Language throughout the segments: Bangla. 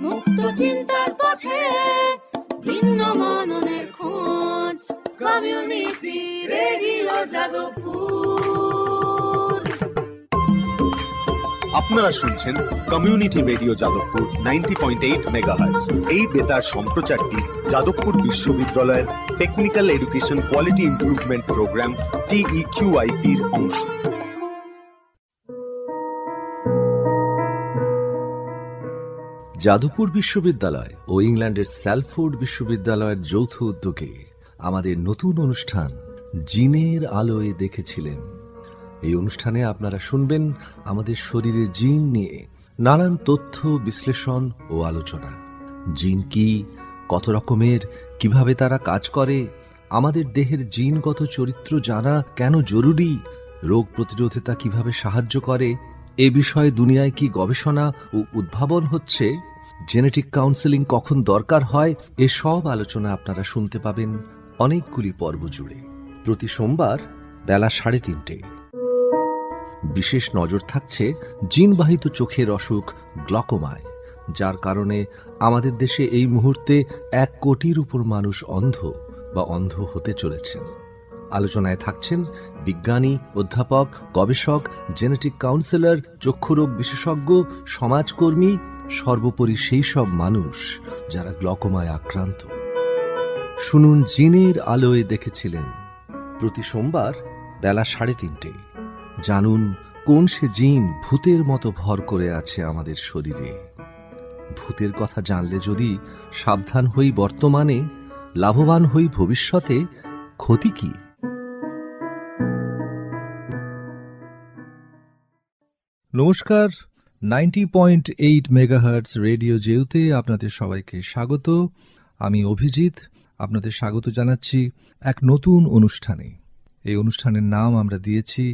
মুক্ত চিন্তার পথে ভিন্ন মননের খোঁজ, কমিউনিটি রেডিও যাদবপুর। আপনারা শুনছেন কমিউনিটি রেডিও যাদবপুর 90.8 মেগাহার্টজ। এই বেতার সম্প্রচারটি যাদবপুর বিশ্ববিদ্যালয়ের technical education quality improvement programme TEQIP-র অংশ। যাদবপুর বিশ্ববিদ্যালয় ও ইংল্যান্ডের স্যালফোর্ড বিশ্ববিদ্যালয়ের যৌথ উদ্যোগে আমাদের নতুন অনুষ্ঠান জিনের আলোয় দেখেছিলেন। এই অনুষ্ঠানে আপনারা শুনবেন আমাদের শরীরে জিন নিয়ে নানান তথ্য বিশ্লেষণ ও আলোচনা। জিন কি, কত রকমের, কিভাবে তারা কাজ করে, আমাদের দেহের জিনগত চরিত্র জানা কেন জরুরি, রোগ প্রতিরোধে তা কিভাবে সাহায্য করে, এ বিষয়ে দুনিয়ায় কি গবেষণা ও উদ্ভাবন হচ্ছে, জেনেটিক কাউন্সেলিং কখন দরকার হয়, এসব আলোচনা আপনারা শুনতে পাবেন অনেকগুলি পর্ব জুড়ে প্রতি সোমবার বেলা 3:30টায়। বিশেষ নজর থাকছে জিনবাহিত চোখের অসুখ গ্লকোমায়, যার কারণে আমাদের দেশে এই মুহূর্তে 1 কোটির উপর মানুষ অন্ধ বা অন্ধ হতে চলেছেন। আলোচনায় থাকছেন বিজ্ঞানী, অধ্যাপক, গবেষক, জেনেটিক কাউন্সেলর, চক্ষুরোগ বিশেষজ্ঞ, সমাজকর্মী, সর্বোপরি সেই সব মানুষ যারা গ্লকোমায় আক্রান্ত। শুনুন জিনের আলোয় দেখেছিলেন প্রতি সোমবার বেলা 3:30টায়। জানুন কোন সে জিন ভূতের মতো ভর করে আছে আমাদের শরীরে। ভূতের কথা জানলে যদি সাবধান হই বর্তমানে, লাভবান হই ভবিষ্যতে, ক্ষতি কি? নমস্কার, 90.8 মেগাহার্টজ রেডিও জেউতে আপনাদের সবাইকে স্বাগত। আমি অভিজিৎ আপনাদের স্বাগত জানাচ্ছি এক নতুন অনুষ্ঠানে। এই অনুষ্ঠানের নাম আমরা দিয়েছি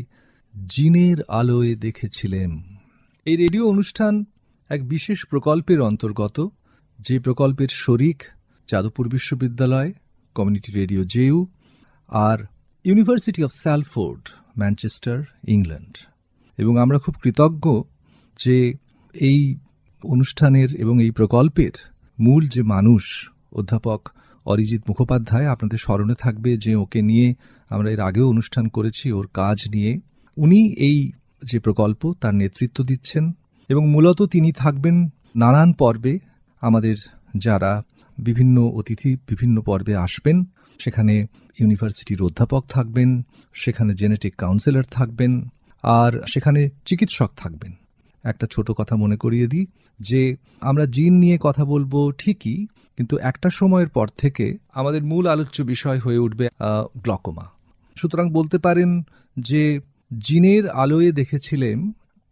জিনের আলোয় দেখেছিলেন। এই রেডিও অনুষ্ঠান এক বিশেষ প্রকল্পের অন্তর্গত, যে প্রকল্পের শরিক যাদবপুর বিশ্ববিদ্যালয়, কমিউনিটি রেডিও জেউ আর university of Salford, Manchester, England. এবং আমরা খুব কৃতজ্ঞ যে এই অনুষ্ঠানের এবং এই প্রকল্পের মূল যে মানুষ, অধ্যাপক অরিজিৎ মুখোপাধ্যায়, আপনাদের স্মরণে থাকবে যে ওকে নিয়ে আমরা এর আগেও অনুষ্ঠান করেছি, ওর কাজ নিয়ে। উনি এই যে প্রকল্প তার নেতৃত্ব দিচ্ছেন এবং মূলত তিনি থাকবেন নানান পর্বে। আমাদের যারা বিভিন্ন অতিথি বিভিন্ন পর্বে আসবেন, সেখানে ইউনিভার্সিটির অধ্যাপক থাকবেন, সেখানে জেনেটিক কাউন্সেলর থাকবেন, আর সেখানে চিকিৎসক থাকবেন। একটা ছোট কথা মনে করিয়ে দিই যে আমরা জিন নিয়ে কথা বলবো ঠিকই, কিন্তু একটা সময়ের পর থেকে আমাদের মূল আলোচ্য বিষয় হয়ে উঠবে গ্লকোমা। সুতরাং বলতে পারেন যে জিনের আলোয় দেখেছিলেন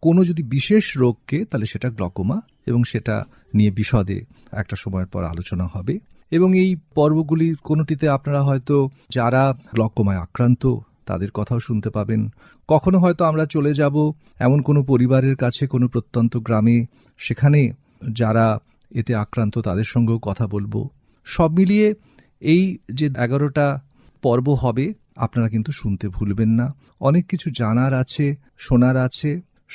কোনো যদি বিশেষ রোগকে, তাহলে সেটা গ্লকোমা, এবং সেটা নিয়ে বিশদে একটা সময়ের পর আলোচনা হবে। এবং এই পর্বগুলির কোনোটিতে আপনারা হয়তো যারা গ্লকোমায় আক্রান্ত তাদের কথাও শুনতে পাবেন। কখনো হয়তো আমরা চলে যাব এমন কোনো পরিবারের কাছে, কোনো প্রত্যন্ত গ্রামে, সেখানে যারা এতে আক্রান্ত তাদের সঙ্গেও কথা বলবো। সব মিলিয়ে এই যে 11টা পর্ব হবে, আপনারা কিন্তু শুনতে ভুলবেন না। অনেক কিছু জানার আছে, শোনার আছে,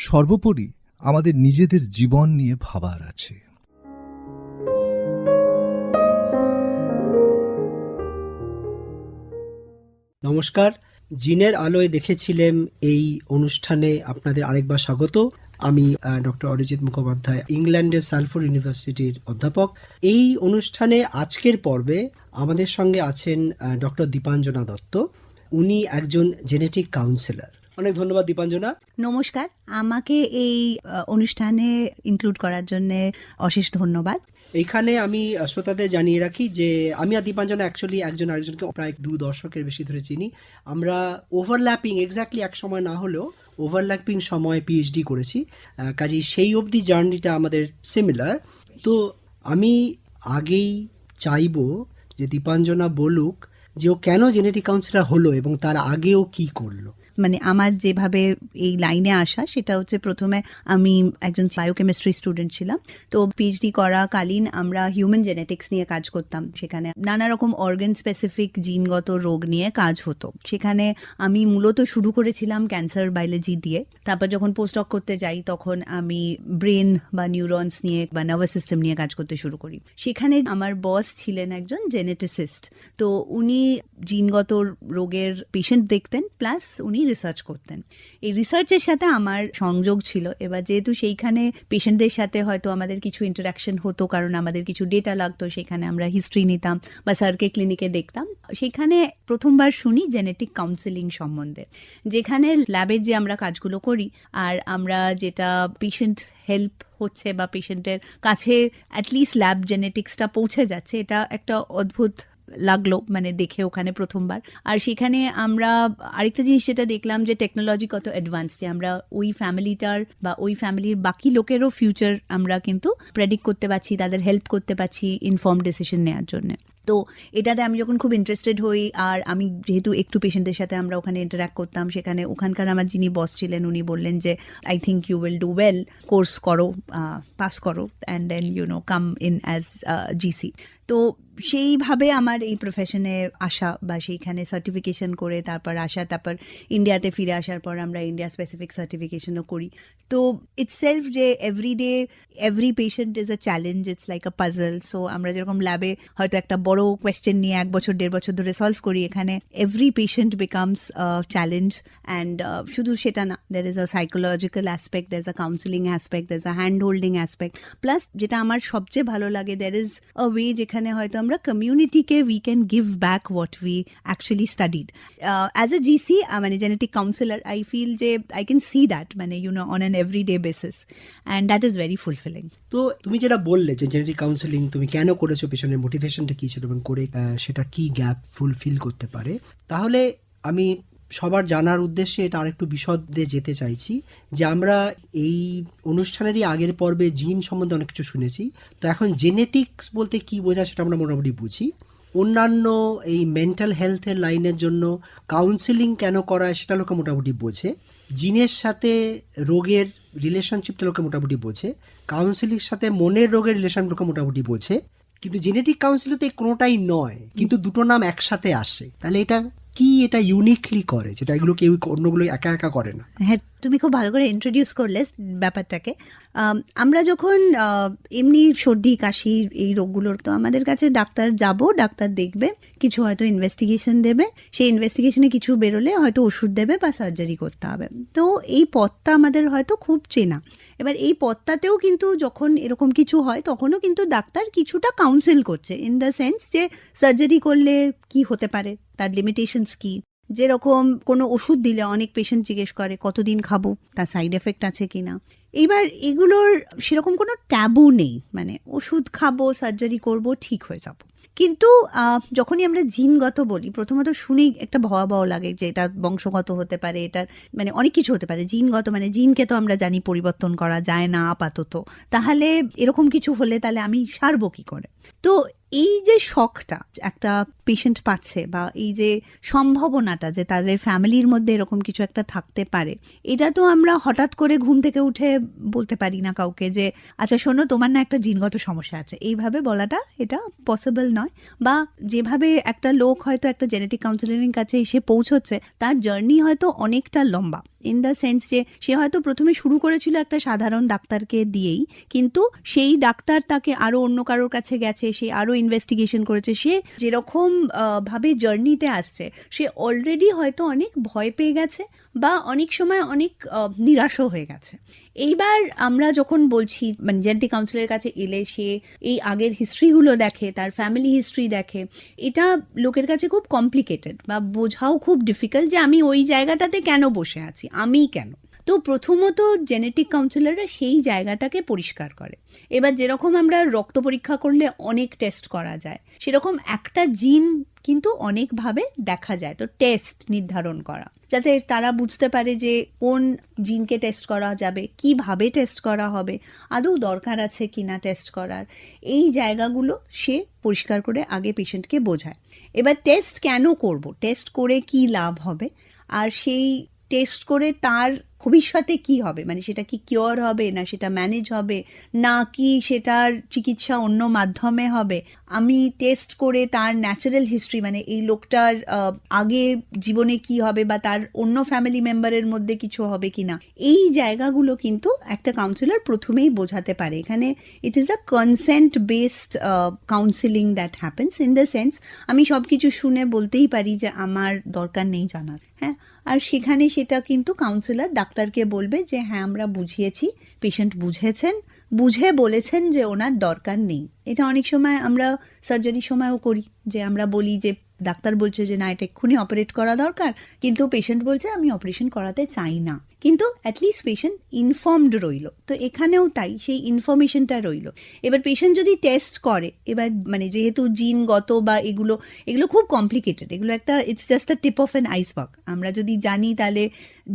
সর্বোপরি আমাদের নিজেদের জীবন নিয়ে ভাবার আছে। নমস্কার, জিনের আলোয় দেখেছিলেন এই অনুষ্ঠানে আপনাদের আরেকবার স্বাগত। আমি ডক্টর অরিজিৎ মুখোপাধ্যায়, ইংল্যান্ডের স্যালফোর্ড ইউনিভার্সিটির অধ্যাপক। এই অনুষ্ঠানে আজকের পর্বে আমাদের সঙ্গে আছেন ডক্টর দীপাঞ্জনা দত্ত। উনি একজন জেনেটিক কাউন্সেলর। অনেক ধন্যবাদ দীপাঞ্জনা। নমস্কার, আমাকে এই অনুষ্ঠানে ইনক্লুড করার জন্য অশেষ ধন্যবাদ। এইখানে আমি শ্রোতাদের জানিয়ে রাখি যে আমি আর দীপাঞ্জনা অ্যাকচুয়ালি একজন আরেকজনকে প্রায় 2 দশকের বেশি ধরে চিনি। আমরা ওভারল্যাপিং, এক্স্যাক্টলি এক সময় না হলেও ওভারল্যাপিং সময় পিএইচডি করেছি, কাজেই সেই অবধি জার্নিটা আমাদের সিমিলার। তো আমি আগেই চাইবো যে দীপাঞ্জনা বলুক যে ও কেন জেনেটিক কাউন্সিলর হলো এবং তার আগেও কি করলো। মানে আমার যেভাবে এই লাইনে আসা সেটা হচ্ছে প্রথমে আমি একজন বায়োকেমিস্ট্রি স্টুডেন্ট ছিলাম। তো পিএইচডি করাকালীন আমরা হিউম্যান জেনেটিক্স নিয়ে কাজ করতাম, সেখানে নানা রকম অর্গান স্পেসিফিক জিনগত রোগ নিয়ে কাজ হতো। সেখানে আমি মূলত শুরু করেছিলাম ক্যান্সার বায়োলজি দিয়ে, তারপর যখন পোস্টডক করতে যাই তখন আমি ব্রেন বা নিউরনস নিয়ে বা নার্ভাস সিস্টেম নিয়ে কাজ করতে শুরু করি। সেখানে আমার বস ছিলেন একজন জেনেটিসিস্ট, তো উনি জিনগত রোগের পেশেন্ট দেখতেন প্লাস উনি রিসার্চ করতেন। এই রিসার্চের সাথে আমার সংযোগ ছিল। এবার যেহেতু সেইখানে পেশেন্টদের সাথে হয়তো আমাদের কিছু ইন্টারাকশন হতো, কারণ আমাদের কিছু ডেটা লাগতো, সেখানে আমরা হিস্ট্রি নিতাম বা স্যারকে ক্লিনিকে দেখতাম। সেখানে প্রথমবার শুনি জেনেটিক কাউন্সেলিং সম্বন্ধে, যেখানে ল্যাবের যে আমরা কাজগুলো করি আর আমরা যেটা পেশেন্ট হেল্প হচ্ছে বা পেশেন্টের কাছে অ্যাটলিস্ট ল্যাব জেনেটিক্সটা পৌঁছে যাচ্ছে, এটা একটা অদ্ভুত লাগলো মানে দেখে ওখানে প্রথমবার। আর সেখানে আমরা আরেকটা জিনিস যেটা দেখলাম যে টেকনোলজি কত অ্যাডভান্স, যে আমরা ওই ফ্যামিলিটার বা ওই ফ্যামিলির বাকি লোকেরও ফিউচার আমরা কিন্তু প্রেডিক্ট করতে পারছি, তাদের হেল্প করতে পারছি ইনফর্ম ডিসিশন নেওয়ার জন্য। তো এটাতে আমি যখন খুব ইন্টারেস্টেড হই, আর আমি যেহেতু একটু পেশেন্টের সাথে আমরা ওখানে ইন্টারাক্ট করতাম, সেখানে ওখানকার আমার যিনি বস ছিলেন উনি বললেন যে I think you will do well, course করো, পাস করো and then come in as GC. তো সেইভাবে আমার এই প্রফেশনে আসা বা সেইখানে সার্টিফিকেশন করে তারপর আসা, তারপর ইন্ডিয়াতে ফিরে আসার পর আমরা ইন্ডিয়া স্পেসিফিক সার্টিফিকেশনও করি। তো ইটস সেলফ যে everyday every patient is a challenge, it's like a puzzle. So আমরা যেরকম ল্যাবে হয়তো একটা বড় কোয়েশ্চেন নিয়ে 1 বছর 1.5 বছর ধরে সলভ করি, এখানে every patient becomes challenge. And শুধু সেটা না, there is a psychological aspect, there is a counselling aspect, there is a hand holding aspect, plus যেটা আমার সবচেয়ে ভালো লাগে, দের ইজ আ ওয়ে যেখানে হয়তো আমরা কমিউনিটিকে we can give back what we actually studied. As a GC মানে জেনেটিক কাউন্সিলার, আই ফিল যে আই ক্যান সি দ্যাট মানে on an everyday basis, and that is very fulfilling. তো তুমি যেটা বললে যে জেনেটিক কাউন্সেলিং তুমি কেন করেছো, পেছনের মোটিভেশনটা কি ছিল এবং করে সেটা কি গ্যাপ ফুলফিল করতে পারে, তাহলে আমি সবার জানার উদ্দেশ্যে এটা আরেকটু বিশদে যেতে চাইছি যে আমরা এই অনুষ্ঠানেরই আগের পর্বে জিন সম্বন্ধে অনেক কিছু শুনেছি। তো এখন জেনেটিক্স বলতে কি বোঝায় সেটা আমরা মোটামুটি বুঝি। অন্যান্য এই মেন্টাল হেলথের লাইনের জন্য কাউন্সেলিং কেন করা হয় সেটা লোকে মোটামুটি বোঝে। জিনের সাথে রোগের রিলেশনশিপটা লোকে মোটামুটি বোঝে। কাউন্সেলিংয়ের সাথে মনের রোগের রিলেশন লোকে মোটামুটি বোঝে। কিন্তু জেনেটিক কাউন্সিলিং তো কোনোটাই নয়, কিন্তু দুটো নাম একসাথে আসে। তাহলে এটা কি, এটা ইউনিকলি করে যেটা এগুলো কেউ অন্যগুলো একা একা করে না? হ্যাঁ, তুমি খুব ভালো করে ইন্ট্রোডিউস করলে ব্যাপারটাকে। আমরা যখন এমনি সর্দি কাশি এই রোগগুলোর, তো আমাদের কাছে ডাক্তার যাব, ডাক্তার দেখবে, কিছু হয়তো ইনভেস্টিগেশন দেবে, সেই ইনভেস্টিগেশনে কিছু বেরোলে হয়তো ওষুধ দেবে বা সার্জারি করতে হবে। তো এই পথটা আমাদের হয়তো খুব চেনা। এবার এই পথটাতেও কিন্তু যখন এরকম কিছু হয় তখনও কিন্তু ডাক্তার কিছুটা কাউন্সিল করছে, ইন দ্য সেন্স যে সার্জারি করলে কি হতে পারে, তার লিমিটেশনস কি। যেরকম কোনো ওষুধ দিলে অনেক পেশেন্ট জিজ্ঞেস করে কতদিন খাবো, তার সাইড এফেক্ট আছে কিনা। এইবার এগুলোর সেরকম কোনো ট্যাবু নেই, মানে ওষুধ খাবো, সার্জারি করব, ঠিক হয়ে যাব। কিন্তু যখনই আমরা জিনগত বলি, প্রথমত শুনেই একটা ভয়াবহ লাগে যে এটা বংশগত হতে পারে, এটার মানে অনেক কিছু হতে পারে। জিনগত মানে জিনকে তো আমরা জানি পরিবর্তন করা যায় না আপাতত, তাহলে এরকম কিছু হলে তাহলে আমি সারবো কি করে। তো এই যে শখটা একটা পেশেন্ট পাচ্ছে বা এই যে সম্ভাবনাটা যে তাদের ফ্যামিলির মধ্যে এরকম কিছু একটা থাকতে পারে, এটা তো আমরা হঠাৎ করে ঘুম থেকে উঠে বলতে পারি না কাউকে যে আচ্ছা শোনো তোমার না একটা জিনগত সমস্যা আছে, এইভাবে বলাটা এটা পসিবল নয়। বা যেভাবে একটা লোক হয়তো একটা জেনেটিক কাউন্সিলিং কাছে এসে পৌঁছচ্ছে, তার জার্নি হয়তো অনেকটা লম্বা, ইন দ্য সেন্স যে সে হয়তো প্রথমে শুরু করেছিল একটা সাধারণ ডাক্তারকে দিয়েই, কিন্তু সেই ডাক্তার তাকে আরো অন্য কারোর কাছে গেছে, সে আরো ইনভেস্টিগেশন করেছে, সে যেরকম ভাবে জার্নিতে আসছে সে অলরেডি হয়তো অনেক ভয় পেয়ে গেছে বা অনেক সময় অনেক নিরাশও হয়ে গেছে। এইবার আমরা যখন বলছি মানে জেনেটিক কাউন্সিলের কাছে এলে সে এই আগের হিস্ট্রিগুলো দেখে, তার ফ্যামিলি হিস্ট্রি দেখে, এটা লোকের কাছে খুব কমপ্লিকেটেড বা বোঝাও খুব ডিফিকাল্ট যে আমি ওই জায়গাটাতে কেন বসে আছি, আমি কেন। তো প্রথমত জেনেটিক কাউন্সিলররা সেই জায়গাটাকে পরিষ্কার করে। এবার যেরকম আমরা রক্ত পরীক্ষা করলে অনেক টেস্ট করা যায়, সেরকম একটা জিন কিন্তু অনেকভাবে দেখা যায়। তো টেস্ট নির্ধারণ করা যাতে তারা বুঝতে পারে যে কোন জিনকে টেস্ট করা যাবে, কিভাবে টেস্ট করা হবে, আদৌ দরকার আছে কিনা টেস্ট করার, এই জায়গাগুলো সে পরিষ্কার করে আগে পেশেন্টকে বোঝায়। এবার টেস্ট কেন করব, টেস্ট করে কি লাভ হবে, আর সেই টেস্ট করে তার ভবিষ্যতে কি হবে, মানে সেটা কি কিওর হবে না সেটা ম্যানেজ হবে না কি সেটার চিকিৎসা অন্য মাধ্যমে হবে, আমি টেস্ট করে তার ন্যাচারাল হিস্ট্রি মানে এই লোকটার আগে জীবনে কি হবে বা তার অন্য ফ্যামিলি মেম্বারের মধ্যে কিছু হবে কিনা, এই জায়গাগুলো কিন্তু একটা কাউন্সিলর প্রথমেই বোঝাতে পারে। এখানে it is a consent based counselling that happens in the sense আমি সব কিছু শুনে বলতেই পারি যে আমার দরকার নেই জানার, হ্যাঁ, আর সেখানে সেটা কিন্তু কাউন্সিলর ডাক্তারকে বলবে যে হ্যাঁ আমরা বুঝিয়েছি, পেশেন্ট বুঝেছেন, বুঝে বলেছেন যে ওনার দরকার নেই। এটা অনেক সময় আমরা সার্জারির সময়ও করি, যে আমরা বলি যে ডাক্তার বলছে যে না এটা এক্ষুনি অপারেট করা দরকার, কিন্তু পেশেন্ট বলছে আমি অপারেশন করাতে চাই না, কিন্তু অ্যাটলিস্ট পেশেন্ট ইনফর্মড রইল। তো এখানেও তাই, সেই ইনফরমেশনটা রইল। এবার পেশেন্ট যদি টেস্ট করে, এবার মানে যেহেতু জিনগত বা এগুলো খুব কমপ্লিকেটেড, এগুলো একটা it's just the tip of an iceberg. আমরা যদি জানি তাহলে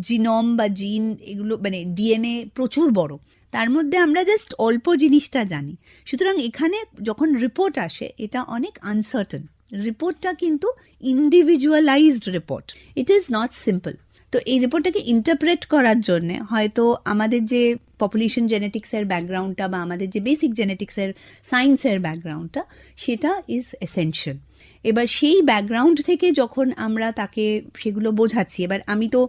জিনোম বা জিন এগুলো মানে ডিএনএ প্রচুর বড়, তার মধ্যে আমরা জাস্ট অল্প জিনিসটা জানি। সুতরাং এখানে যখন রিপোর্ট আসে এটা অনেক আনসার্টেন, রিপোর্টটা কিন্তু individualised report, it is not simple. তো এই রিপোর্টটাকে ইন্টারপ্রেট করার জন্য হয়তো আমাদের যে পপুলেশন জেনেটিক্সের ব্যাকগ্রাউন্ডটা বা আমাদের যে বেসিক জেনেটিক্সের সায়েন্সের ব্যাকগ্রাউন্ডটা সেটা ইজ এসেনশিয়াল। এবার সেই ব্যাকগ্রাউন্ড থেকে যখন আমরা তাকে সেগুলো বোঝাচ্ছি, এবার আমি তো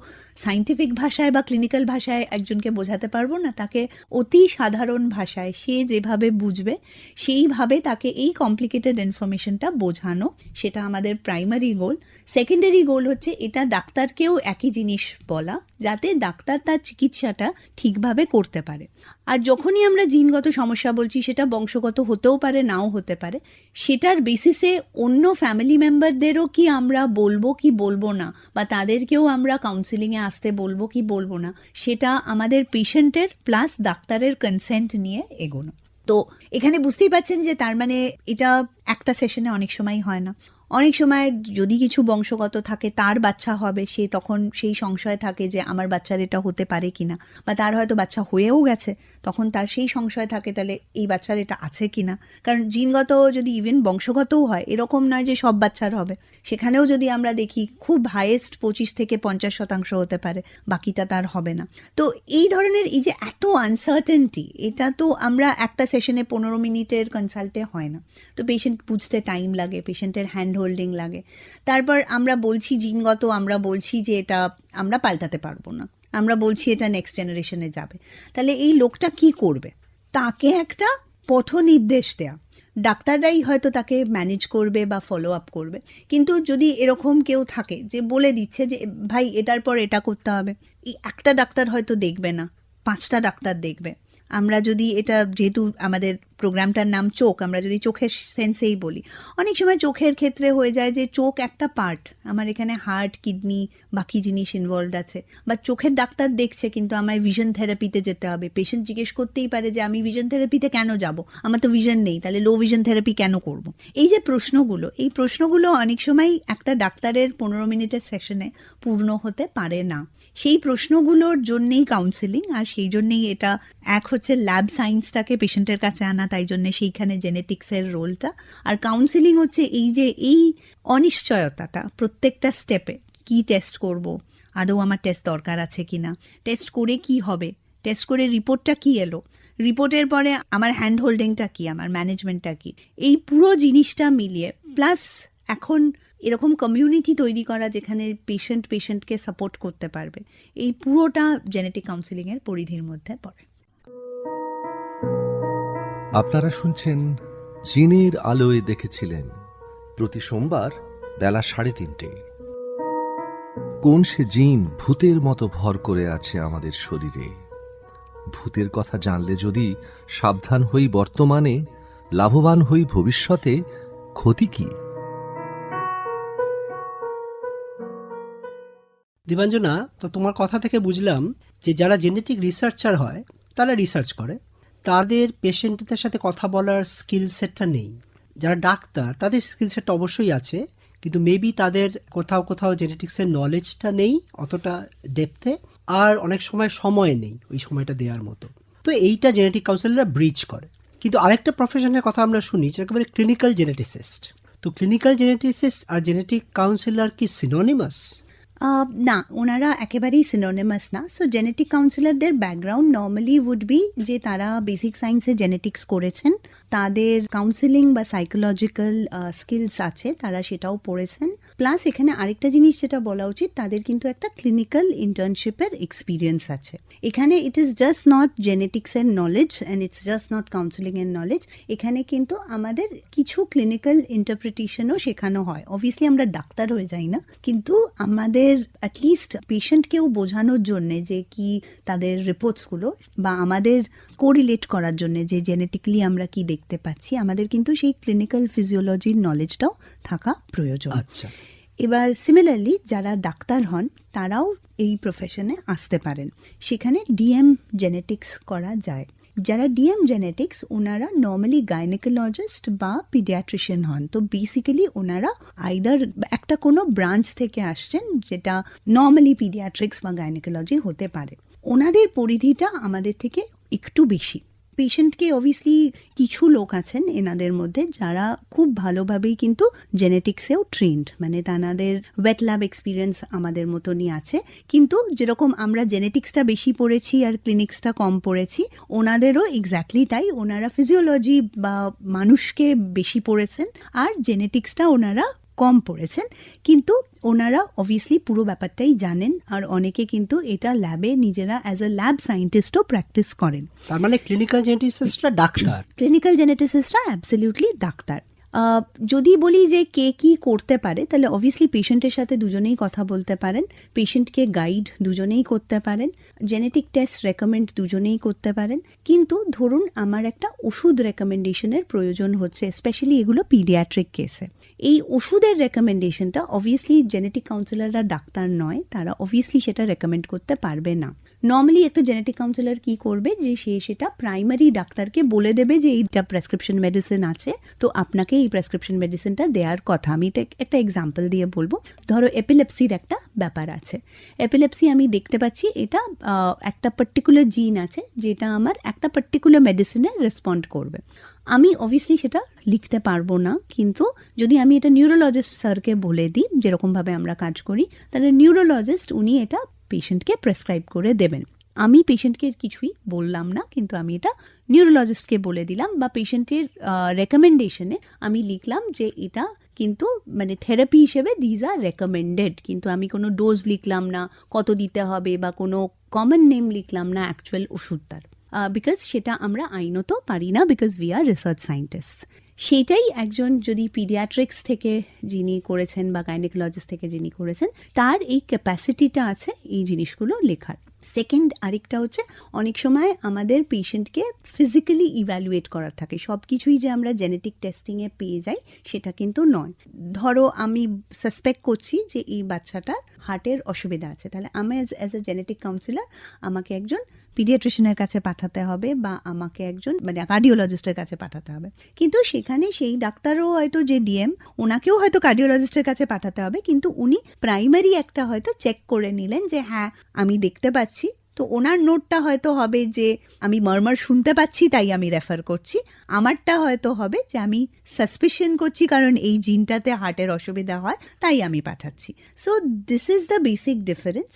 সায়েন্টিফিক ভাষায় বা ক্লিনিক্যাল ভাষায় একজনকে বোঝাতে পারবো না, তাকে অতি সাধারণ ভাষায় সে যেভাবে বুঝবে সেইভাবে তাকে এই কমপ্লিকেটেড ইনফরমেশনটা বোঝানো, সেটা আমাদের প্রাইমারি গোল। সেকেন্ডারি গোল হচ্ছে এটা ডাক্তারকেও একই জিনিস বলা, যাতে ডাক্তার তার চিকিৎসাটা ঠিকভাবে করতে পারে। আর যখনই আমরা জিনগত সমস্যা বলছি, সেটা বংশগত হতেও পারে নাও হতে পারে, সেটার বেসিসে অন্য ফ্যামিলি মেম্বারদেরও কি আমরা বলবো কি বলবো না, বা তাদেরকেও আমরা কাউন্সিলিংয়ে আসতে বলবো কি বলবো না, সেটা আমাদের পেশেন্টের প্লাস ডাক্তারের কনসেন্ট নিয়ে এগোনো। তো এখানে বুঝতেই পারছেন যে তার মানে এটা একটা সেশনে অনেক সময় হয় না। অনেক সময় যদি কিছু বংশগত থাকে, তার বাচ্চা হবে, সে তখন সেই সংশয় থাকে যে আমার বাচ্চার এটা হতে পারে কিনা, বা তার হয়তো বাচ্চা হয়েও গেছে, তখন তার সেই সংশয় থাকে তাহলে এই বাচ্চার এটা আছে কিনা। কারণ জিনগত যদি ইভেন বংশগতও হয়, এরকম নয় যে সব বাচ্চার হবে, সেখানেও যদি আমরা দেখি খুব হাইয়েস্ট 25 থেকে 50% হতে পারে, বাকিটা তার হবে না। তো এই ধরনের এই যে এত আনসার্টেনটি, এটা তো আমরা একটা সেশনে 15 মিনিটের কনসাল্টে হয় না। তো পেশেন্ট বুঝতে টাইম লাগে, পেশেন্টের হ্যান্ড হোল্ডিং লাগে। তারপর আমরা বলছি জিনগত, আমরা বলছি যে এটা আমরা পাল্টাতে পারবো না, আমরা বলছি এটা নেক্সট জেনারেশনে যাবে, তাহলে এই লোকটা কি করবে? তাকে একটা পথ নির্দেশ দেয়া, ডাক্তাররাই হয়তো তাকে ম্যানেজ করবে বা ফলো আপ করবে। কিন্তু যদি এরকম কেউ থাকে যে বলে দিচ্ছে যে ভাই এটার পর এটা করতে হবে, এই একটা ডাক্তার হয়তো দেখবে না, 5টা ডাক্তার দেখবে। আমরা যদি এটা, যেহেতু আমাদের প্রোগ্রামটার নাম চোখ, আমরা যদি চোখের সেন্সেই বলি, অনেক সময় চোখের ক্ষেত্রে হয়ে যায় যে চোখ একটা পার্ট, আমার এখানে হার্ট, কিডনি, বাকি জিনিস ইনভলভড আছে, বা চোখের ডাক্তার দেখছে কিন্তু আমার ভিশন থেরাপিতে যেতে হবে। পেশেন্ট জিজ্ঞেস করতেই পারে যে আমি ভিশন থেরাপিতে কেন যাব, আমার তো ভিশন নেই, তাহলে লো ভিশন থেরাপি কেন করব? এই যে প্রশ্নগুলো, এই প্রশ্নগুলো অনেক সময় একটা ডাক্তারের 15 মিনিটের সেশনে পূর্ণ হতে পারে না। সেই প্রশ্নগুলোর জন্যেই কাউন্সিলিং, আর সেই জন্যেই এটা এক হচ্ছে ল্যাব সায়েন্সটাকে পেশেন্টের কাছে আনা, তাই জন্য সেইখানে জেনেটিক্সের রোলটা, আর কাউন্সিলিং হচ্ছে এই যে এই অনিশ্চয়তাটা প্রত্যেকটা স্টেপে, কি টেস্ট করব, আদৌ আমার টেস্ট দরকার আছে কিনা, টেস্ট করে কি হবে, টেস্ট করে রিপোর্টটা কি এলো, রিপোর্টের পরে আমার হ্যান্ড হোল্ডিংটা কি, আমার ম্যানেজমেন্টটা কি, এই পুরো জিনিসটা মিলিয়ে, প্লাস এখন এরকম কমিউনিটি তৈরি করা যেখানে পেশেন্টকে সাপোর্ট করতে পারবে, এই পুরোটা জেনেটিক কাউন্সিলিংয়ের পরিধির মধ্যে পড়ে। আপনারা শুনছেন জিনের আলোয় দেখেছিলেন, প্রতি সোমবার বেলা 3:30। কোন সে জিন ভূতের মতো ভর করে আছে আমাদের শরীরে? ভূতের কথা জানলে যদি সাবধান হই বর্তমানে, লাভবান হই ভবিষ্যতে, ক্ষতি কি? দীপাঞ্জনা, তো তোমার কথা থেকে বুঝলাম যে যারা জেনেটিক রিসার্চার হয় তারা রিসার্চ করে, তাদের পেশেন্টদের সাথে কথা বলার স্কিল সেটটা নেই। যারা ডাক্তার তাদের স্কিল সেটটা অবশ্যই আছে, কিন্তু মেবি তাদের কোথাও জেনেটিক্সের নলেজটা নেই অতটা ডেপথে, আর অনেক সময় নেই ওই সময়টা দেওয়ার মতো। তো এইটা জেনেটিক কাউন্সিলররা ব্রিজ করে। কিন্তু আরেকটা প্রফেশনের কথা আমরা শুনি, যেটাকে বলে ক্লিনিক্যাল জেনেটিসিস্ট। তো ক্লিনিক্যাল জেনেটিসিস্ট আর জেনেটিক কাউন্সিলর কি সিনোনিমাস? না, ওনারা একেবারেই সিনোনিমাস না। সো জেনেটিক কাউন্সিলরদের ব্যাকগ্রাউন্ড নর্মালি উড বি যে তারা বেসিক সায়েন্সে জেনেটিক্স করেছেন, তাদের কাউন্সিলিং বা সাইকোলজিক্যাল স্কিলস আছে, তারা সেটাও পড়েছেন। প্লাস এখানে আরেকটা জিনিস যেটা বলা উচিত, তাদের কিন্তু একটা ক্লিনিক্যাল ইন্টার্নশিপের এক্সপিরিয়েন্স আছে। এখানে ইট ইজ জাস্ট নট জেনেটিক্সের knowledge and it's just not কাউন্সিলিংয়ের নলেজ, এখানে কিন্তু আমাদের কিছু ক্লিনিক্যাল ইন্টারপ্রিটেশনও শেখানো হয়। অবভিয়াসলি আমরা ডাক্তার হয়ে যাই না, কিন্তু আমাদের অ্যাটলিস্ট পেশেন্টকেও বোঝানোর জন্যে যে কি তাদের রিপোর্টসগুলো বা আমাদের কোরিলেট করার জন্য যে জেনেটিক্যালি আমরা কি দেখতে পাচ্ছি, আমাদের কিন্তু সেই ক্লিনিক্যাল ফিজিওলজির নলেজটাও থাকা প্রয়োজন। আচ্ছা, এবার সিমিলারলি যারা ডাক্তার হন তারাও এই প্রফেশনে আসতে পারেন, সেখানে ডিএম জেনেটিক্স করা যায়। যারা ডিএম জেনেটিক্স ওনারা নর্মালি গাইনোকোলজিস্ট বা পিডিয়াট্রিশিয়ান হন। তো বেসিক্যালি ওনারা আইদার একটা কোনো ব্রাঞ্চ থেকে আসছেন, যেটা নর্মালি পিডিয়াট্রিক্স বা গাইনোকোলজি হতে পারে। ওনাদের পরিধিটা আমাদের থেকে একটু বেশি। পেশেন্টকে অবভিয়াসলি কিছু লোক আছেন এনাদের মধ্যে যারা খুব ভালোভাবেই কিন্তু জেনেটিক্সেও ট্রেন্ড, মানে তাদের ওয়েট ল্যাব এক্সপিরিয়েন্স আমাদের মতনই আছে। কিন্তু যেরকম আমরা জেনেটিক্সটা বেশি পড়েছি আর ক্লিনিক্সটা কম পড়েছি, ওনাদেরও এক্স্যাক্টলি তাই। ওনারা ফিজিওলজি বা মানুষকে বেশি পড়েছেন আর জেনেটিক্সটা ওনারা কম পড়েছেন, কিন্তু ওনারা অবভিয়াসলি পুরো ব্যাপারটাই জানেন। আর অনেকে কিন্তু এটা ল্যাবে নিজেরা অ্যাজ এ ল্যাব সায়েন্টিস্টও প্র্যাকটিস করেন। তার মানে ক্লিনিক্যাল জেনেটিক্সরা ডাক্তার? ক্লিনিক্যাল জেনেটিস্টরা অ্যাবসলিউটলি ডাক্তার। যদি বলি যে কে কি করতে পারে, তাহলে অবভিয়াসলি পেশেন্টের সাথে দুজনেই কথা বলতে পারেন, পেশেন্টকে গাইড দুজনেই করতে পারেন, জেনেটিক টেস্ট রেকমেন্ড দুজনেই করতে পারেন। কিন্তু ধরুন আমার একটা ওষুধ রেকমেন্ডেশনের প্রয়োজন হচ্ছে, স্পেশালি এগুলো পিডিয়াট্রিক কেসে। এই ওষুধের রেকমেন্ডেশনটা অবভিয়াসলি জেনেটিক কাউন্সিলররা ডাক্তার নয়, তারা অবভিয়াসলি সেটা রেকমেন্ড করতে পারবে না। নর্মালি একটা জেনেটিক কাউন্সিলর কি করবে, যে সে সেটা প্রাইমারি ডাক্তারকে বলে দেবে যে এইটা প্রেসক্রিপশন মেডিসিন আছে, তো আপনাকে এই প্রেসক্রিপশন মেডিসিনটা দেওয়ার কথা। আমি এটা একটা এক্সাম্পল দিয়ে বলবো। ধরো এপিলেপসির একটা ব্যাপার আছে, এপিলেপসি আমি দেখতে পাচ্ছি এটা একটা পার্টিকুলার জিন আছে যেটা আমার একটা পার্টিকুলার মেডিসিনে রেসপন্ড করবে। আমি অবভিয়াসলি সেটা লিখতে পারবো না, কিন্তু যদি আমি এটা নিউরোলজিস্ট স্যারকে বলে দিই, যেরকমভাবে আমরা কাজ করি, তাহলে নিউরোলজিস্ট উনি এটা পেশেন্টকে প্রেসক্রাইব করে দেবেন। আমি পেশেন্টকে কিছুই বললাম না, কিন্তু আমি এটা নিউরোলজিস্টকে বলে দিলাম, বা পেশেন্টের রেকমেন্ডেশনে আমি লিখলাম যে এটা কিন্তু মানে থেরাপি হিসেবে দিজ আর রেকমেন্ডেড, কিন্তু আমি কোনো ডোজ লিখলাম না, কত দিতে হবে, বা কোনো কমন নেম লিখলাম না অ্যাকচুয়াল ওষুধটার, বিকজ সেটা আমরা আইনত পারি না, because we are research scientist. সেটাই একজন যদি পিডিয়াট্রিক্স থেকে যিনি করেছেন বা গাইনোকোলজিস্ট থেকে যিনি করেছেন, তার এই ক্যাপাসিটিটা আছে এই জিনিসগুলো লেখার। সেকেন্ড আরেকটা হচ্ছে, অনেক সময় আমাদের পেশেন্টকে ফিজিক্যালি ইভ্যালুয়েট করার থাকে। সব কিছুই যে আমরা জেনেটিক টেস্টিংয়ে পেয়ে যাই সেটা কিন্তু নয়। ধরো আমি সাসপেক্ট করছি যে এই বাচ্চাটার হার্টের অসুবিধা আছে, তাহলে আমি অ্যাজ এ জেনেটিক কাউন্সিলর আমাকে একজন পিডিয়াট্রিশিয়ানের কাছে পাঠাতে হবে, বা আমাকে একজন মানে কার্ডিওলজিস্টের কাছে পাঠাতে হবে। কিন্তু সেখানে সেই ডাক্তারও হয়তো যে ডিএম, ওনাকেও হয়তো কার্ডিওলজিস্টের কাছে পাঠাতে হবে, কিন্তু উনি প্রাইমারি একটা হয়তো চেক করে নিলেন যে হ্যাঁ আমি দেখতে পাচ্ছি, তো ওনার নোটটা হয়তো হবে যে আমি মারমার শুনতে পাচ্ছি তাই আমি রেফার করছি, আমারটা হয়তো হবে যে আমি সাসপিশন করছি কারণ এই জিনটাতে হার্টের অসুবিধা হয় তাই আমি পাঠাচ্ছি। So this is the basic difference.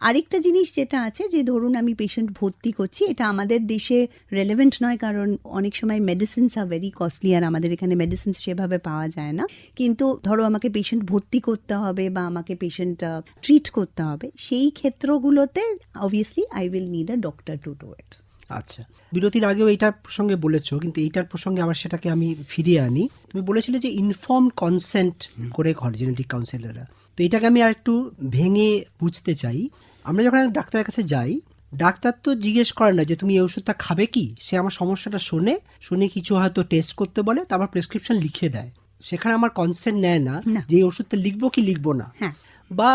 আরেকটা জিনিস যেটা আছে, যে ধরুন আমি পেশেন্ট ভর্তি করছি, এটা আমাদের দেশে রেলেভেন্ট নয়, কারণ অনেক সময় মেডিসিনস আর ভেরি কস্টলি, আর আমাদের এখানে মেডিসিনস সেভাবে পাওয়া যায় না। কিন্তু ধরো আমাকে পেশেন্ট ভর্তি করতে হবে বা আমাকে পেশেন্ট ট্রিট করতে হবে, সেই ক্ষেত্রগুলোতে obviously I will need a doctor to do it. আচ্ছা, বিরতির আগেও এইটার প্রসঙ্গে বলেছো, কিন্তু এইটার প্রসঙ্গে আবার সেটাকে আমি ফিরিয়ে আনি। তুমি বলেছিলে যে ইনফর্মড কনসেন্ট করে ঘরে জেনেটিক কাউন্সিলররা, তো এটাকে আমি আর একটু ভেঙে বুঝতে চাই। আমরা যখন ডাক্তারের কাছে যাই, ডাক্তার তো জিজ্ঞেস করে না যে তুমি এই ওষুধটা খাবে কি, সে আমার সমস্যাটা শুনে কিছু হয়তো টেস্ট করতে বলে, তারপর প্রেসক্রিপশন লিখে দেয়। সেখানে আমার কনসেন্ট নেয় না যে এই ওষুধটা লিখবো কি লিখবো না। বা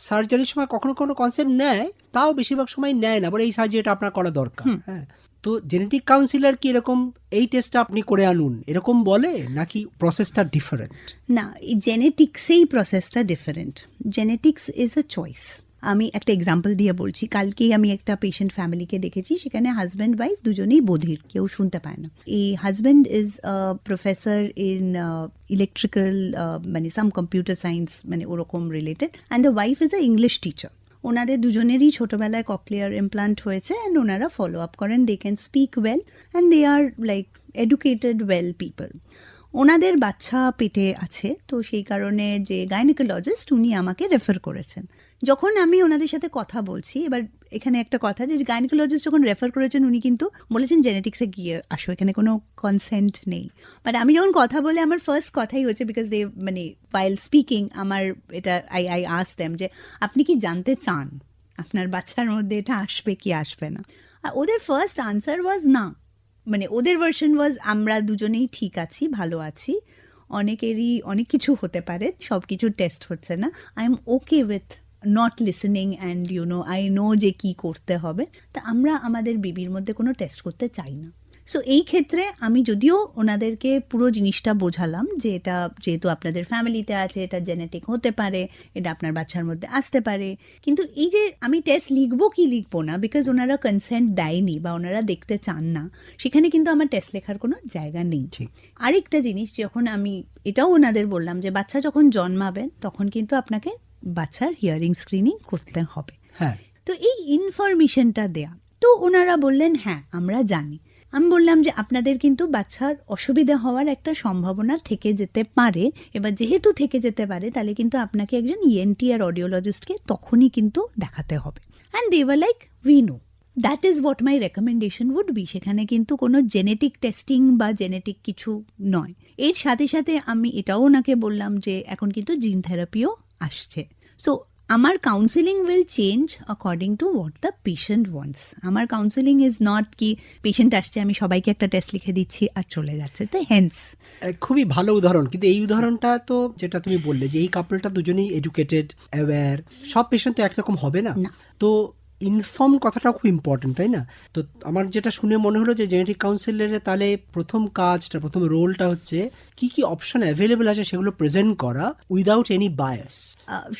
সার্জারির সময় কখনো কোনো কনসেন্ট নেয়, তাও বেশিরভাগ সময় নেয় না, বলে এই সার্জারিটা আপনার করা দরকার। হ্যাঁ, তো জেনেটিক কাউন্সিলর কি এরকম এই টেস্টটা আপনি করে আনুন এরকম বলে, নাকি প্রসেসটা ডিফারেন্ট? না, জেনেটিক্সেই প্রসেসটা different. Genetics is a choice. আমি একটা এক্সাম্পল দিয়ে বলছি, কালকেই আমি একটা পেশেন্ট ফ্যামিলিকে দেখেছি, সেখানে হাজব্যান্ড ওয়াইফ দুজনেই বধির, কেউ শুনতে পায় না। এই husband is professor in electrical মানে সাম কম্পিউটার সায়েন্স মানে ওরকম related, and the wife is a English teacher. ওনাদের দুজনেরই ছোটবেলায় ককলিয়ার ইমপ্লান্ট হয়েছে, অ্যান্ড ওনারা ফলো আপ করেন, they can speak well and they are like educated well people. ওনাদের বাচ্চা পেটে আছে, তো সেই কারণে যে গাইনোকোলজিস্ট উনি আমাকে রেফার করেছেন। যখন আমি ওনাদের সাথে কথা বলছি, এবার এখানে একটা কথা যে গাইনোকোলজিস্ট যখন রেফার করেছেন উনি কিন্তু বলেছেন জেনেটিক্সে গিয়ে আসো, এখানে কোনো কনসেন্ট নেই। বাট আমি যখন কথা বলে আমার ফার্স্ট কথাই হচ্ছে, বিকজ দে মানে ওয়াইল স্পিকিং আমার এটা আই আস্ক দেম যে আপনি কি জানতে চান আপনার বাচ্চার মধ্যে এটা আসবে কি আসবে না। আর ওদের ফার্স্ট আনসার ওয়াজ না, মানে ওদের ভার্সন ওয়াজ আমরা দুজনেই ঠিক আছি, ভালো আছি, অনেকেরই অনেক কিছু হতে পারে, সব কিছু টেস্ট হচ্ছে না, I am okay with not listening and I know যে কি করতে হবে, তা আমরা আমাদের বেবির মধ্যে কোনো টেস্ট করতে চাই না। সো এই ক্ষেত্রে আমি যদিও ওনাদেরকে পুরো জিনিসটা বোঝালাম যে এটা যেহেতু আপনাদের ফ্যামিলিতে আছে, এটা জেনেটিক হতে পারে, এটা আপনার বাচ্চার মধ্যে আসতে পারে, কিন্তু এই যে আমি টেস্ট লিখবো কি লিখবো না, বিকজ ওনারা কনসেন্ট দেয়নি বা ওনারা দেখতে চান না, সেখানে কিন্তু আমার টেস্ট লেখার কোনো জায়গা নেই। আরেকটা জিনিস, যখন আমি এটাও ওনাদের বললাম যে বাচ্চা যখন জন্মাবেন তখন কিন্তু আপনাকে বাচ্চার হিয়ারিং স্ক্রিনিং করতে হবে, হ্যাঁ, তো এই ইনফরমেশনটা দেয়া। তো ওনারা বললেন হ্যাঁ আমরা জানি। আমি বললাম যে আপনাদের কিন্তু বাচ্চার অসুবিধা হওয়ার একটা সম্ভাবনা থেকে যেতে পারে, এবার যেহেতু থেকে যেতে পারে তাহলে কিন্তু আপনাকে একজন ইএনটি আর অডিওলজিস্টকে তখনই কিন্তু দেখাতে হবে। And they were like we know, that is what my recommendation would be. সেখানে কিন্তু কোনো জেনেটিক টেস্টিং বা জেনেটিক কিছু নয়। এর সাথে সাথে আমি এটাও ওনাকে বললাম যে এখন কিন্তু জিন থেরাপিও আসছে। সো আমার counselling will change according to what the patient wants. আমার কাউন্সেলিং ইজ নট কি পেশেন্ট আসছে আমি সবাইকে একটা টেস্ট লিখে দিচ্ছি আর চলে যাচ্ছে, তো হেন্স। খুবই ভালো উদাহরণ, কিন্তু এই উদাহরণটা তো যেটা তুমি বললে যে এই কাপলটা দুজনেই এডুকেটেড, অ্যাওয়্যার, সব পেশেন্ট তো একরকম হবে না, তো ইনফর্ম কথাটাও খুব ইম্পর্টেন্ট, তাই না? তো আমার যেটা শুনে মনে হলো যে জেনেটিক কাউন্সিলরের তাহলে প্রথম কাজটা, প্রথম রোলটা হচ্ছে কি কি অপশন অ্যাভেলেবল আছে সেগুলো প্রেজেন্ট করা উইদাউট এনি বায়াস।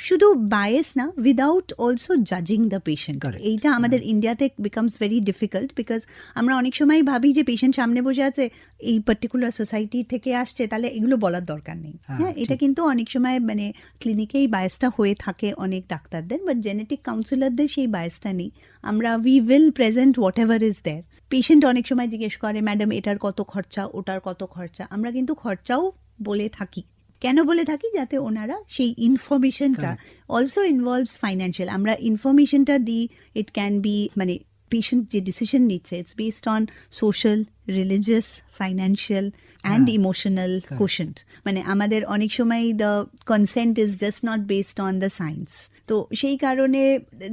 শুধু বায়াস না, উইদাউট অলসো জাজিং দ্য পেশেন্ট। এইটা আমাদের ইন্ডিয়াতে বিকামস ভেরি ডিফিকাল্ট, বিকজ আমরা অনেক সময় ভাবি যে পেশেন্ট সামনে বসে আছে, এই পার্টিকুলার সোসাইটি থেকে আসছে, তাহলে এগুলো বলার দরকার নেই। হ্যাঁ, এটা কিন্তু অনেক সময় মানে ক্লিনিকেই বায়াসটা হয়ে থাকে অনেক ডাক্তারদের, বাট জেনেটিক কাউন্সিলরদের সেই বায়াসটা নেই। আমরা we will present whatever is there. Patient অনেক সময় জিজ্ঞেস করে ম্যাডাম এটার কত খরচা, ওটার কত খরচা, আমরা কিন্তু খরচাও বলে থাকি। কেন বলে থাকি? যাতে ওনারা সেই ইনফরমেশনটা অলসো ইনভলভস ফাইন্যান্সিয়াল, আমরা ইনফরমেশনটা দিই। ইট ক্যান বি মানে পেশেন্ট যে ডিসিশন নিচ্ছে it's based on social, religious, financial and emotional quotient. মানে আমাদের অনেক সময় the consent is just not based on the science. তো সেই কারণে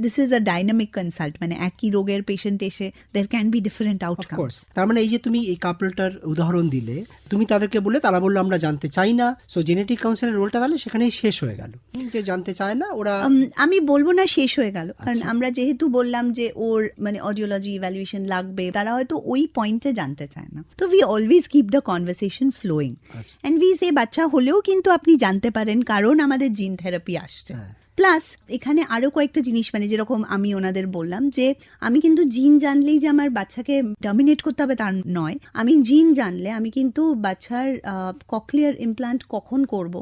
this is a dynamic consult, মানে একই রোগের পেশেন্ট এসে there can be different outcomes. তার মানে এই যে তুমি এই কাপলটার উদাহরণ দিলে, তুমি তাদেরকে বলে, তারা বললো আমরা জানতে চাই না, সো জেনেটিক কাউন্সিলের রোলটা তাহলে সেখানেই শেষ হয়ে গেল, যে জানতে চায় না ওরা। আমি বলবো না শেষ হয়ে গেল, কারণ আমরা যেহেতু বললাম যে ওর মানে অডিওলজি ইভ্যালুয়েশন লাগবে, তারা হয়তো ওই পয়েন্টে জানতে চায় না। তো we always keep the conversation flowing and we say বাচ্চা হলেও কিন্তু আপনি জানতে পারেন কারণ আমাদের জিন থেরাপি আসছে। প্লাস এখানে আরো কয়েকটা জিনিস, মানে যেরকম আমি ওনাদের বললাম যে আমি কিন্তু জিন জানলেই যে আমার বাচ্চাকে ডমিনেট করতে হবে তার নয়। আমি জিন জানলে আমি কিন্তু বাচ্চার ককলিয়ার ইমপ্লান্ট কখন করব,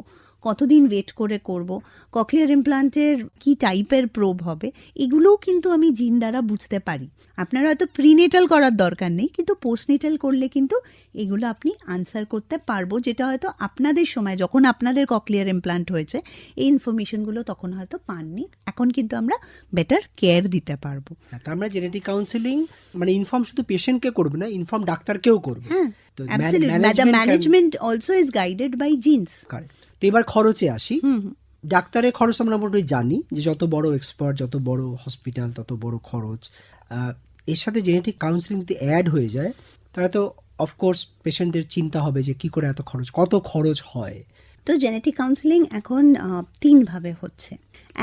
কতদিন ওয়েট করে করব, ককলিয়ার ইমপ্লান্টের কি টাইপের প্রোব হবে, এগুলোও কিন্তু আমি জিন দ্বারা বুঝতে পারি। আপনারা হয়তো প্রিনেটাল করার দরকার নেই, কিন্তু পোস্টনেটাল করলে কিন্তু এগুলো আপনি আনসার করতে পারবো, যেটা হয়তো আপনাদের সময় যখন আপনাদের ককলিয়ার ইমপ্লান্ট হয়েছে এই ইনফরমেশনগুলো তখন হয়তো পাননি। এখন কিন্তু আমরা বেটার কেয়ার দিতে পারবো। তার মানে জেনেটিক কাউন্সিলিং মানে ইনফর্ম শুধু পেশেন্টকে করবে না, ইনফর্ম ডাক্তারকেও করবে। হ্যাঁ, the management also is guided by genes. তো এবার খরচে আসি। ডাক্তারের খরচ আমরা মোটামুটি জানি যে যত বড় এক্সপার্ট, যত বড় হসপিটাল, তত বড় খরচ। এর সাথে জেনেটিক কাউন্সিলিং যদি অ্যাড হয়ে যায় তাহলে তো অফকোর্স পেশেন্টদের চিন্তা হবে যে কি করে এত খরচ, কত খরচ হয়। তো জেনেটিক কাউন্সেলিং এখন 3 ভাবে হচ্ছে।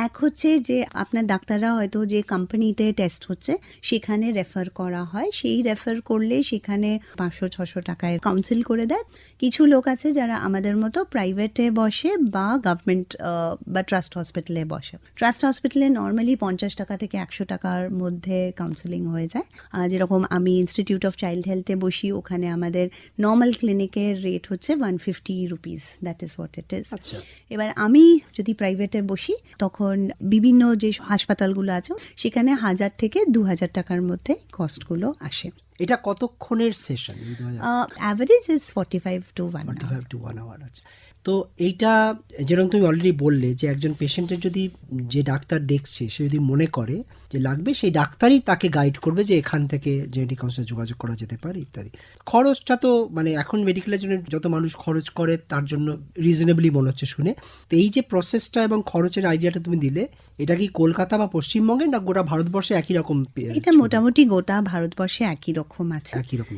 এক হচ্ছে যে আপনার ডাক্তাররা হয়তো যে কোম্পানিতে টেস্ট হচ্ছে সেখানে রেফার করা হয়, সেই রেফার করলে সেখানে 500-600 টাকায় কাউন্সিল করে দেয়। কিছু লোক আছে যারা আমাদের মতো প্রাইভেটে বসে বা গভর্নমেন্ট বা ট্রাস্ট হসপিটালে বসে। ট্রাস্ট হসপিটালে নর্মালি 50 টাকা থেকে 100 টাকার মধ্যে কাউন্সিলিং হয়ে যায়। যেরকম আমি ইনস্টিটিউট অফ চাইল্ড হেলথে বসি, ওখানে আমাদের নর্মাল ক্লিনিকের রেট হচ্ছে 150 rupees, that is what it is. আচ্ছা, এবার আমি যদি প্রাইভেটে বসি তখন বিভিন্ন যে হাসপাতালগুলো আছে সেখানে 1000 থেকে 2000 টাকার মধ্যে কস্টগুলো আসে। এটা কতক্ষণের session? Average is 45 to 1 hour। 45 to 1 hour আছে। তো এইটা যেরকম তুমি অলরেডি বললে যে একজন পেশেন্টের যদি যে ডাক্তার দেখছে সে যদি মনে করে যে লাগবে, সেই ডাক্তারই তাকে গাইড করবে যে এখান থেকে জেনেটিক কাউন্সিলে যোগাযোগ করা যেতে পারে ইত্যাদি। খরচটা তো মানে এখন মেডিকেলের জন্য যত মানুষ খরচ করে তার জন্য রিজনেবলি মনে হচ্ছে শুনে। তো এই যে প্রসেসটা এবং খরচের আইডিয়াটা তুমি দিলে, এটা কি কলকাতা বা পশ্চিমবঙ্গে না গোটা ভারতবর্ষে একই রকম? এটা মোটামুটি গোটা ভারতবর্ষে একই রকম আছে। একই রকম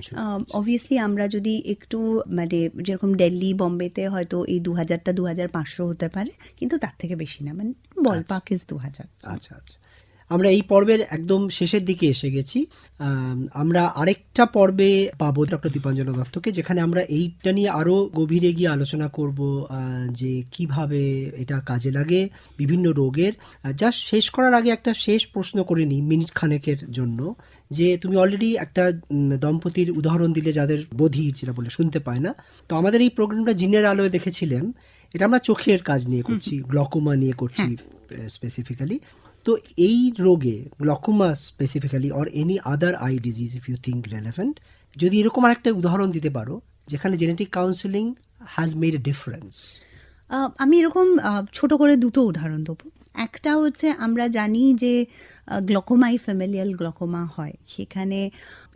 অবভিয়াসলি আমরা যদি একটু মানে যেরকম দিল্লি বোম্বেতে হয়তো এই 2000টা 2500 হতে পারে, কিন্তু তার থেকে বেশি না, মানে বলপাক ইজ 2000। আচ্ছা আচ্ছা, আমরা এই পর্বের একদম শেষের দিকে এসে গেছি। আমরা আরেকটা পর্বে পাবো ডক্টর দীপাঞ্জনা দত্তকে, যেখানে আমরা এইটা নিয়ে আরো গভীরে গিয়ে আলোচনা করব যে কিভাবে এটা কাজে লাগে বিভিন্ন রোগের। যা শেষ করার আগে একটা শেষ প্রশ্ন করে নিই মিনিট খানেকের জন্য, যে তুমি অলরেডি একটা দম্পতির উদাহরণ দিলে যাদের বধির, যেটা বলে শুনতে পায় না। তো আমাদের এই প্রোগ্রামটা জিনের আলোয় দেখেছিলেন, এটা আমরা চোখের কাজ নিয়ে করছি, গ্লকোমা নিয়ে করছি স্পেসিফিক্যালি। তো এই রোগে glaucoma specifically or any other eye disease if you think relevant, যদি এরকম আরেকটা উদাহরণ দিতে পারো যেখানে genetic counselling has made a difference. আমি এরকম ছোট করে দুটো উদাহরণ দেবো। একটা হচ্ছে আমরা জানি যে গ্লকোমাই ফ্যামিলিয়াল গ্লকোমা হয়, সেখানে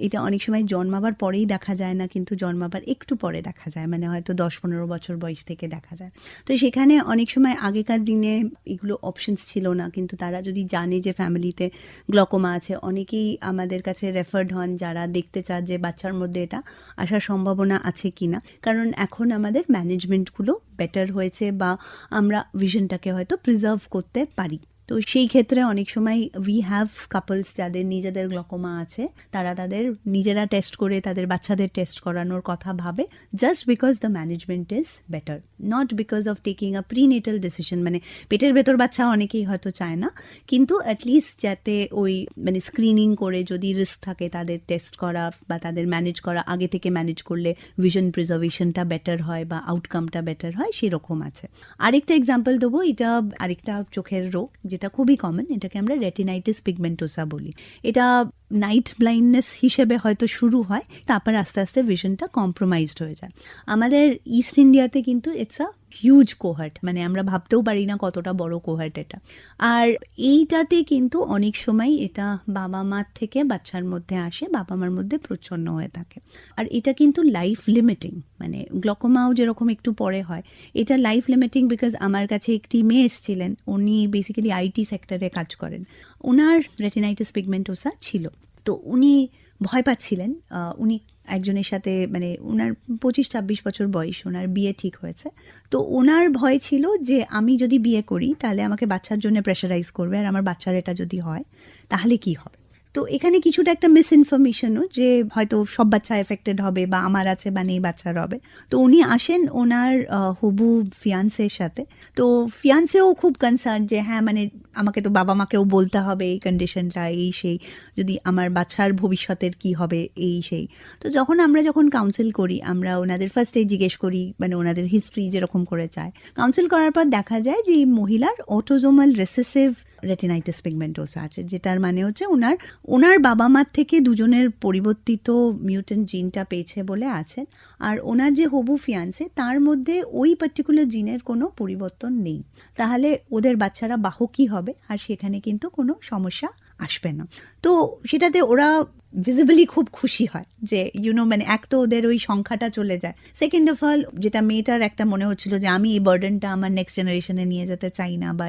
এটা অনেক সময় জন্মাবার পরেই দেখা যায় না, কিন্তু জন্মাবার একটু পরে দেখা যায়, মানে হয়তো 10-15 বছর বয়স থেকে দেখা যায়। তো সেখানে অনেক সময় আগেকার দিনে এগুলো অপশনস ছিল না, কিন্তু তারা যদি জানে যে ফ্যামিলিতে গ্লকোমা আছে, অনেকেই আমাদের কাছে রেফার্ড হন যারা দেখতে চান যে বাচ্চার মধ্যে এটা আসার সম্ভাবনা আছে কিনা, কারণ এখন আমাদের ম্যানেজমেন্টগুলো বেটার হয়েছে বা আমরা ভিশনটাকে হয়তো প্রিজার্ভ করতে পারি। তো সেই ক্ষেত্রে অনেক সময় উই হ্যাভ কাপলস যাদের নিজেদের গ্লকোমা আছে, তারা তাদের নিজেরা টেস্ট করে তাদের বাচ্চাদের টেস্ট করানোর কথা ভাবে, just because the management is better, not because of taking a prenatal decision. মানে পেটের ভেতর বাচ্চা অনেকেই হয়তো চায় না, কিন্তু অ্যাটলিস্ট যাতে ওই মানে স্ক্রিনিং করে যদি রিস্ক থাকে তাদের টেস্ট করা বা তাদের ম্যানেজ করা, আগে থেকে ম্যানেজ করলে ভিশন প্রিজার্ভেশনটা বেটার হয় বা আউটকামটা বেটার হয়, সেরকম আছে। আরেকটা এক্সাম্পল দেবো, এটা আরেকটা চোখের রোগ যেটা খুবই কমন, এটাকে আমরা রেটিনাইটিস পিগমেন্টোসা বলি। এটা নাইট ব্লাইন্ডনেস হিসেবে হয়তো শুরু হয়, তারপর আস্তে আস্তে ভিশনটা কম্প্রোমাইজড হয়ে যায়। আমাদের ইস্ট ইন্ডিয়াতে কিন্তু ইটস আ হিউজ কোহার্ট, মানে আমরা ভাবতেও পারি না কতটা বড় কোহার্ট এটা। আর এইটাতে কিন্তু অনেক সময় এটা বাবা মার থেকে বাচ্চার মধ্যে আসে, বাবা মার মধ্যে প্রচ্ছন্ন হয়ে থাকে। আর এটা কিন্তু লাইফ লিমিটিং, মানে গ্লকোমাও যেরকম একটু পরে হয়, এটা লাইফ লিমিটিং। বিকজ আমার কাছে একটি মেয়ে এসেছিলেন, উনি বেসিক্যালি আইটি সেক্টরে কাজ করেন, ওনার রেটিনাইটিস পিগমেন্টোসা ছিল। তো উনি ভয় পাচ্ছিলেন, উনি একজনের সাথে মানে ওনার 25-26 বছর বয়স, ওনার বিয়ে ঠিক হয়েছে। তো ওনার ভয় ছিল যে আমি যদি বিয়ে করি তাহলে আমাকে বাচ্চার জন্য প্রেশারাইজ করবে, আর আমার বাচ্চার এটা যদি হয় তাহলে কি হবে। তো এখানে কিছুটা একটা মিস ইনফরমেশনও যে হয়তো সব বাচ্চা এফেক্টেড হবে বা আমার আছে বা নেই বাচ্চার হবে। তো উনি আসেন ওনার হবু ফিয়ান্সের সাথে, তো ফিয়ান্সেও খুব কনসার্ন যে হ্যাঁ মানে আমাকে তো বাবা মাকেও বলতে হবে এই কন্ডিশনটা, এই সেই, যদি আমার বাচ্চার ভবিষ্যতের কি হবে এই সেই। তো আমরা যখন কাউন্সিল করি, আমরা ওনাদের ফার্স্টে জিজ্ঞেস করি মানে ওনাদের হিস্ট্রি যেরকম করে চায়। কাউন্সিল করার পর দেখা যায় যে এই মহিলার অটোজোমাল রেসেসিভ রেটিনাইটিস পিগমেন্টোসা আছে, যেটার মানে হচ্ছে ওনার বাবা মার থেকে দুজনের পরিবর্তিত মিউটেন্ট জিনটা পেয়েছে বলে আছেন, আর ওনার যে হবু ফিয়ান্সে তার মধ্যে ওই পার্টিকুলার জিনের কোনো পরিবর্তন নেই। তাহলে ওদের বাচ্চারা বাহকই হবে, আর সেখানে কিন্তু কোনো সমস্যা আসবে না। তো সেটাতে ওরা ভিজিবলি খুব খুশি হয় যে মানে এক তো ওদের ওই সংখ্যাটা চলে যায়, সেকেন্ড অফ অল যেটা মেয়েটার একটা মনে হচ্ছিল যে আমি এই বার্ডেনটা আমার নেক্সট জেনারেশনে নিয়ে যেতে চাই না, বা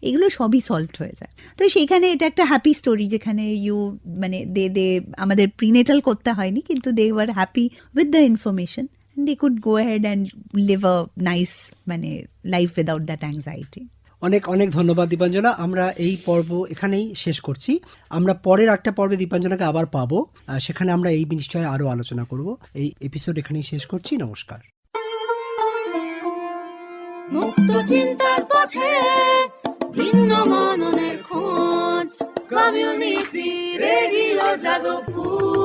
এগুলো সবই সলভ হয়ে যায়। তো সেখানে এটা একটা হ্যাপি স্টোরি, যেখানে মানে দে আমাদের প্রিনেটাল করতে হয়নি, কিন্তু they were happy with the information, they could go ahead and live a nice life without that anxiety. অনেক অনেক ধন্যবাদ দীপাঞ্জনা। আমরা এই পর্ব এখানেই শেষ করছি। আমরা পরের একটা পর্বে দীপাঞ্জনাকে আবার পাবো, সেখানে আমরা এই বিষয়ে আরো আলোচনা করব। এই এপিসোড এখানেই শেষ করছি। নমস্কার। মুক্ত চিন্তার পথে ভিন্ন মননের খোঁজ, কমিউনিটি রেডিও যাদবপুর।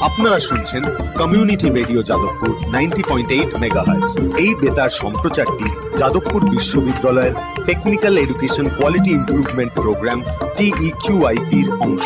আপনারা শুনছেন কমিউনিটি রেডিও যাদবপুর 90.8 মেগাহার্টজ। এই বেতার সম্প্রচারটি যাদবপুর বিশ্ববিদ্যালয়ের technical education quality improvement programme TEQIP-র অংশ।